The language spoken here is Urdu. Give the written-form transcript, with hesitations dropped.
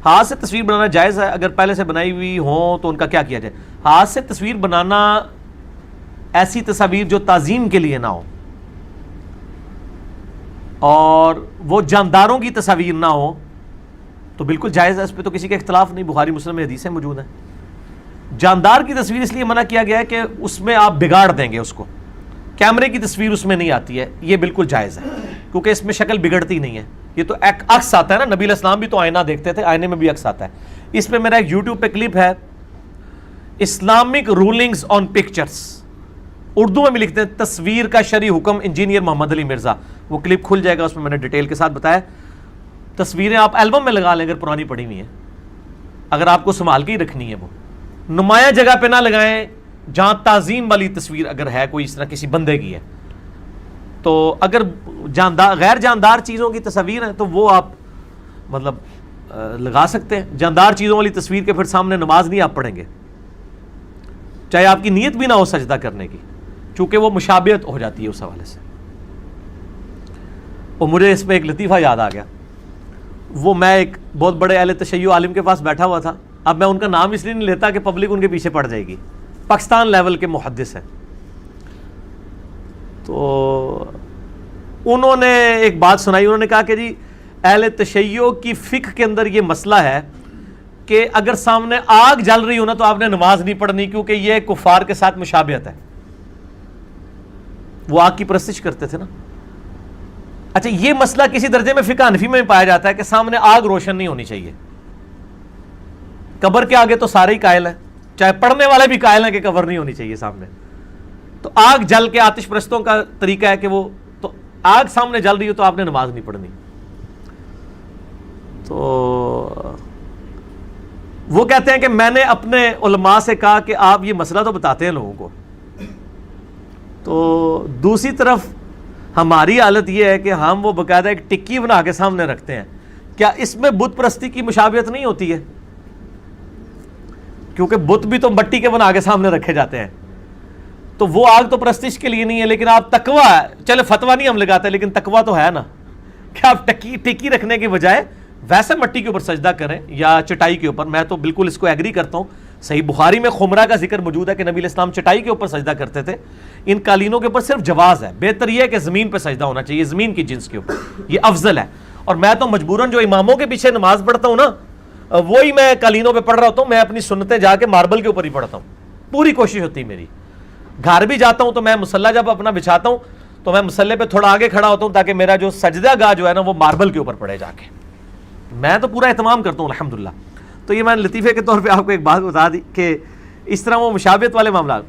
ہاتھ سے تصویر بنانا جائز ہے، اگر پہلے سے بنائی ہوئی ہوں تو ان کا کیا کیا جائے؟ ہاتھ سے تصویر بنانا ایسی تصاویر جو تعظیم کے لیے نہ ہو اور وہ جانداروں کی تصاویر نہ ہو تو بالکل جائز ہے، اس پہ تو کسی کا اختلاف نہیں، بخاری مسلم میں حدیثیں موجود ہیں۔ جاندار کی تصویر اس لیے منع کیا گیا ہے کہ اس میں آپ بگاڑ دیں گے اس کو، کیمرے کی تصویر اس میں نہیں آتی ہے، یہ بالکل جائز ہے کیونکہ اس میں شکل بگڑتی نہیں ہے، یہ تو ایک عکس آتا ہے نا، نبی علیہ السلام بھی تو آئینہ دیکھتے تھے، آئینے میں بھی عکس آتا ہے۔ اس پہ میرا ایک یوٹیوب پہ کلپ ہے، اسلامک رولنگز آن پکچرز، اردو میں بھی لکھتے ہیں تصویر کا شرعی حکم، انجینئر محمد علی مرزا، وہ کلپ کھل جائے گا، اس میں نے ڈیٹیل کے ساتھ بتایا۔ تصویریں آپ البم میں لگا لیں اگر پرانی پڑی ہوئی ہیں، اگر آپ کو سنبھال کے ہی رکھنی ہے، وہ نمایاں جگہ پہ نہ لگائیں، جہاں تعظیم والی تصویر اگر ہے کوئی اس طرح کسی بندے کی ہے تو اگر غیر جاندار چیزوں کی تصاویر ہیں تو وہ آپ مطلب لگا سکتے ہیں۔ جاندار چیزوں والی تصویر کے پھر سامنے نماز نہیں آپ پڑھیں گے، چاہے آپ کی نیت بھی نہ ہو سجدہ کرنے کی، چونکہ وہ مشابہت ہو جاتی ہے اس حوالے سے۔ اور مجھے اس پہ ایک لطیفہ یاد آ گیا، وہ میں ایک بہت بڑے اہل تشیع عالم کے پاس بیٹھا ہوا تھا، اب میں ان کا نام اس لیے نہیں لیتا کہ پبلک ان کے پیچھے پڑ جائے گی، پاکستان لیول کے محدث ہیں، تو انہوں نے ایک بات سنائی، انہوں نے کہا کہ جی اہل تشیع کی فقہ کے اندر یہ مسئلہ ہے کہ اگر سامنے آگ جل رہی ہو نا تو آپ نے نماز نہیں پڑھنی، کیونکہ یہ کفار کے ساتھ مشابہت ہے، وہ آگ کی پرستش کرتے تھے نا۔ اچھا، یہ مسئلہ کسی درجے میں فقہ حنفی میں پایا جاتا ہے کہ سامنے آگ روشن نہیں ہونی چاہیے، قبر کے آگے تو سارے ہی قائل ہیں، چاہے پڑھنے والے بھی قائل ہیں کہ قبر نہیں ہونی چاہیے سامنے، تو آگ جل کے آتش پرستوں کا طریقہ ہے کہ وہ تو آگ سامنے جل رہی ہو تو آپ نے نماز نہیں پڑھنی۔ تو وہ کہتے ہیں کہ میں نے اپنے علماء سے کہا کہ آپ یہ مسئلہ تو بتاتے ہیں لوگوں کو، تو دوسری طرف ہماری حالت یہ ہے کہ ہم وہ باقاعدہ ایک ٹکی بنا کے سامنے رکھتے ہیں، کیا اس میں بت پرستی کی مشابہت نہیں ہوتی ہے؟ کیونکہ بت بھی تو مٹی کے بنا کے سامنے رکھے جاتے ہیں، تو وہ آگ تو پرستش کے لیے نہیں ہے، لیکن آپ تقویٰ ہے، چلے فتویٰ نہیں ہم لگاتے لیکن تقویٰ تو ہے نا، کہ آپ ٹکی رکھنے کے بجائے ویسے مٹی کے اوپر سجدہ کریں یا چٹائی کے اوپر۔ میں تو بالکل اس کو ایگری کرتا ہوں، صحیح بخاری میں خمرہ کا ذکر موجود ہے کہ نبی علیہ السلام چٹائی کے اوپر سجدہ کرتے تھے، ان قالینوں کے اوپر صرف جواز ہے، بہتر یہ ہے کہ زمین پہ سجدہ ہونا چاہیے، زمین کی جنس کے اوپر، یہ افضل ہے۔ اور میں تو مجبوراً جو اماموں کے پیچھے نماز پڑھتا ہوں نا، وہی میں قالینوں پہ پڑھ رہا ہوتا ہوں، میں اپنی سنتیں جا کے ماربل کے اوپر ہی پڑھتا ہوں، پوری کوشش ہوتی ہے میری۔ گھر بھی جاتا ہوں تو میں مصلی جب اپنا بچھاتا ہوں تو میں مصلی پہ تھوڑا آگے کھڑا ہوتا ہوں تاکہ میرا جو سجدہ گاہ جو ہے نا وہ ماربل کے اوپر پڑے جا کے، میں تو پورا اہتمام کرتا ہوں الحمدللہ۔ تو یہ میں نے لطیفے کے طور پہ آپ کو ایک بات بتا دی کہ اس طرح وہ مشابہت والے معاملات